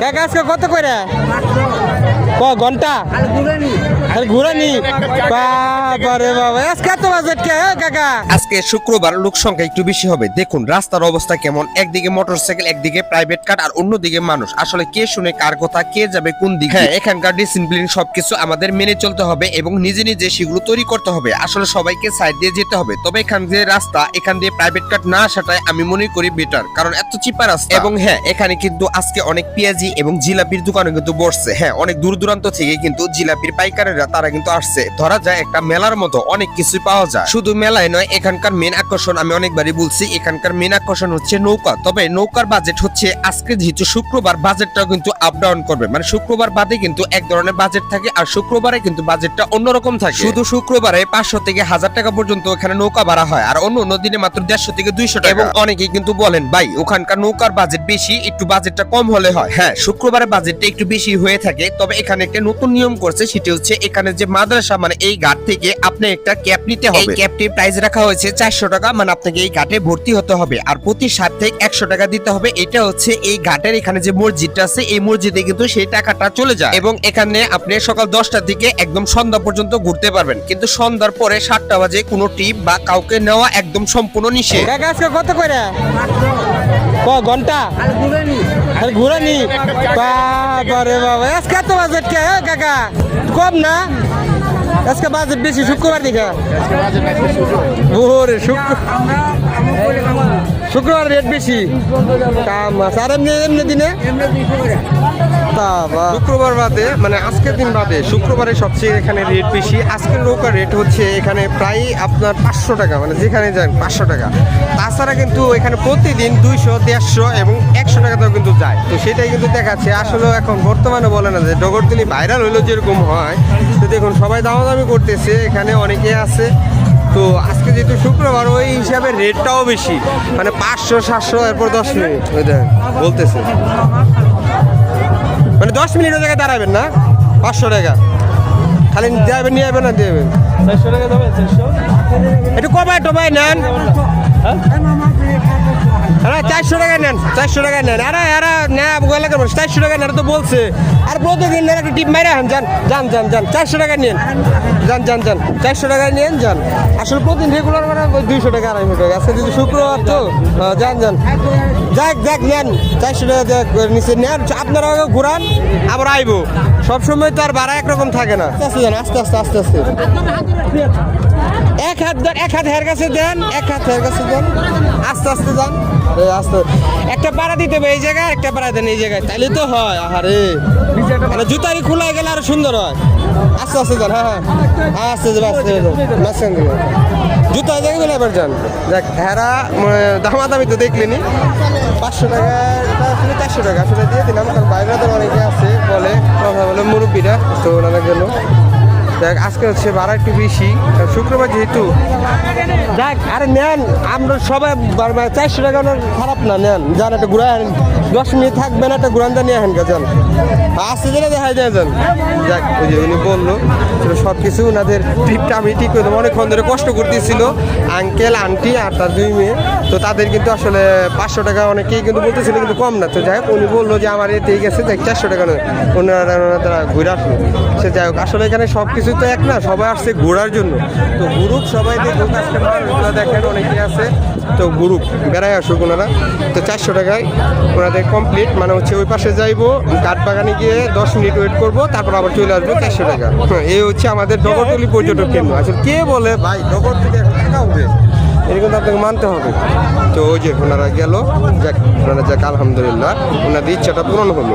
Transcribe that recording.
কাকা আজকে কত করে ঘন্টা ঘুরানি বাবারে বাবা আজকে এত বাজেট কে কাকা? আজকে শুক্রবার লোক সংখ্যা একটু বেশি হবে। দেখুন রাস্তার অবস্থা কেমন, একদিকে মোটরসাইকেল, একদিকে প্রাইভেট কার, আর অন্যদিকে মানুষ। আসলে কে শুনে কার কথা, কে যাবে কোন দিকে। হ্যাঁ, এখানকার ডিসিপ্লিন সবকিছু আমাদের মেনে চলতে হবে এবং নিজে নিজে সেগুলো তৈরি করতে হবে। আসলে সবাইকে সাইড দিয়ে যেতে হবে। তবে এখান যে রাস্তা, এখান দিয়ে প্রাইভেট কার না আসাটাই আমি মনে করি বেটার, কারণ এত চিপা রাস্তা। এবং হ্যাঁ, এখানে কিন্তু আজকে অনেক পেঁয়াজি এবং জিলাপির দোকানে কিন্তু বসছে। হ্যাঁ, অনেক দূর দূরান্ত থেকে কিন্তু জিলাপির পাইকারেরা তারা কিন্তু আসছে। ধরা যায় একটা মেলার মতো অনেক কিছু পাওয়া যায়। শুধু মেলায় নয়, এখানকার মেন আকর্ষণ আমি অনেকবারই বলছি, এখানকার মেন আকর্ষণ হচ্ছে নৌকা। তবে নৌকার বাজেট হচ্ছে আজকে যেহেতু শুক্রবার, বাজেটটাও কিন্তু আপ ডাউন করবে। মানে শুক্রবার বাদে কিন্তু এক ধরনের বাজেট থাকে, আর শুক্রবারে কিন্তু বাজেটটা অন্যরকম থাকে। শুধু শুক্রবারে 500 থেকে 1000 টাকা পর্যন্ত এখানে নৌকা ভাড়া হয়, আর অন্য অন্য দিনে মাত্র 150 থেকে 200 টাকা। এবং অনেকেই কিন্তু বলেন ভাই ওখানকার নৌকার বাজেট বেশি, একটু বাজেটটা কম হলে হয়। হ্যাঁ, শুক্রবারে বাজেটটা একটু বেশি হয়ে থাকে। তবে এখানে একটা নতুন নিয়ম করছে, সেটা হচ্ছে এখানে যে মাদ্রাসা, মানে এই ঘাট থেকে আপনি একটা ক্যাপ নিতে হবে। এই ক্যাপটির প্রাইস রাখা হয়েছে 400 টাকা, মানে আপনাকে এই ঘাটে ভর্তি হতে হবে, আর প্রতি সাপ্তাহিক 100 টাকা দিতে হবে। এটা হচ্ছে এই ঘাটের এখানে যে মসজিদটা আছে, এই মসজিদে কিন্তু সেই টাকাটা চলে যায়। এবং এখানে আপনি সকাল 10টার দিকে একদম সন্ধ্যা পর্যন্ত ঘুরতে পারবেন, কিন্তু সন্ধ্যার পরে 7টা বাজে কোনো টিপ বা কাউকে নেওয়া একদম সম্পূর্ণ নিষেধ। কাকা আজকে কত করে ঘন্টা ঘুরানি বাবারে বাবা আজকে এত বাজেট কে কাকা? কম না আজকে বাজেট বেশি শুক্রবার দিকে? ওরে শুক্রবার রেট বেশি, কাম আছে। আর এমনি দিনে শুক্রবার বাদে, মানে আজকের দিন বাদে শুক্রবারে সবচেয়ে এখানে রেট বেশি। আজকের নৌকার রেট হচ্ছে এখানে প্রায় আপনার 500 টাকা, মানে যেখানে যান 500 টাকা। তাছাড়া কিন্তু এখানে প্রতিদিন 200, 150 এবং 100 টাকাতেও কিন্তু যায়। তো সেটাই কিন্তু দেখাচ্ছে। আসলে এখন বর্তমানে বলে না যে ডগরতলি ভাইরাল হইলো যেরকম হয়, তো দেখুন সবাই দামাদামি করতেছে, এখানে অনেকে আছে। তো আজকে যেহেতু শুক্রবার, ওই হিসাবে রেটটাও বেশি, মানে 500, 700, এরপর 10 মিনিট বলতেছে, মানে 10 মিনিটের জায়গায় দাঁড়াবেন না 500 টাকা খালি যাবেন, নিয়ে যাবেন না দেবেন 400 টাকা দেবেন। 400 একটু কমায় টমায় নেন, 400 টাকা নেন, 400 টাকা নেন। আরে আরে না বলে 400 টাকা নেন তো বলছে। আর প্রতিদিন নেন একটা টিপ মাইরা যান যান যান যান 400 টাকা নেন, যান যান যান 400 টাকা নিয়েন যান। আসলে প্রতিদিন রেগুলার মানে 200 টাকা 250 টাকা। আজকে যদি শুক্রবার তো যান যান যাক যাক নেন 400 টাকা নিচে নেন। আপনারা ঘুরান আবার আইবো, সবসময় তো আর ভাড়া একরকম থাকে না। আস্তে যান, আস্তে আস্তে আস্তে আস্তে এক হাত হের কাছে দেন, এক হাত হের কাছে দেন, আস্তে আস্তে যান, আস্তে। একটা পাড়া দিতে হবে এই জায়গায়, একটা পাড়া দেন এই জায়গায়, তাইলে তো হয়। আরে মানে জুতারি খোলা গেলে আরো সুন্দর হয়। আস্তে আস্তে যান, হ্যাঁ হ্যাঁ আস্তে যাবে, আস্তে মাঝখান দিল জুতা জায়গায় গেলে এবার যান। দেখ হেরা দামাদামি তো দেখলেনি, 500 টাকা 400 টাকা আসলে দিয়ে দিলাম, কারণ বাইরে তো অনেকে আছে বলে কথা বলে মুরব্বীরা, তো ওনারা গেল। দেখ আজকে হচ্ছে ভাড়া একটু বেশি, শুক্রবার যেহেতু। দেখ আরে নেন, আমরা সবাই 400 টাকা খারাপ না, নেন যান, একটা ঘুরা 10 মিনিট থাকবেন, একটা ঘুরানটা নিয়ে আহেন যান, আসতে দিলে দেখা যায় যান। দেখ ওই যে উনি বললো সব কিছু ওনাদের ট্রিপটা আমি ঠিক করে দেবো। অনেকক্ষণ ধরে কষ্ট করতেছিল আঙ্কেল আন্টি আর তার 2 মেয়ে, তো তাদের কিন্তু আসলে 500 টাকা অনেকেই কিন্তু বলতেছিল, কিন্তু কম না। তো যাই হোক উনি বললো যে আমার এতে গেছে, দেখ 400 টাকা নয়, ওনারা তারা ঘুরে আসলো। সে যাই হোক, আসলে এখানে সব কিছু তো এক না, সবাই আসছে ঘোরার জন্য। তো গ্রুপ সবাই দেখুক, আজকে মানুষগুলো দেখেন অনেকে আছে, তো গ্রুপ বেড়ায় আসুক ওনারা। তো 400 টাকায় ওনাদের কমপ্লিট, মানে হচ্ছে ওই পাশে যাইবো, কাঠবাগানে গিয়ে 10 মিনিট ওয়েট করবো, তারপর আবার চলে আসবো 400 টাকা। এই হচ্ছে আমাদের ডগরতলি পর্যটক কেন্দ্র। আসলে কে বলে ভাই ডগরতলি টাকা হবে, এটা কিন্তু আপনাকে মানতে হবে। তো ওই যে ওনারা গেল, যাক ওনারা যাক আলহামদুলিল্লাহ, ওনাদের ইচ্ছাটা পূরণ হলো।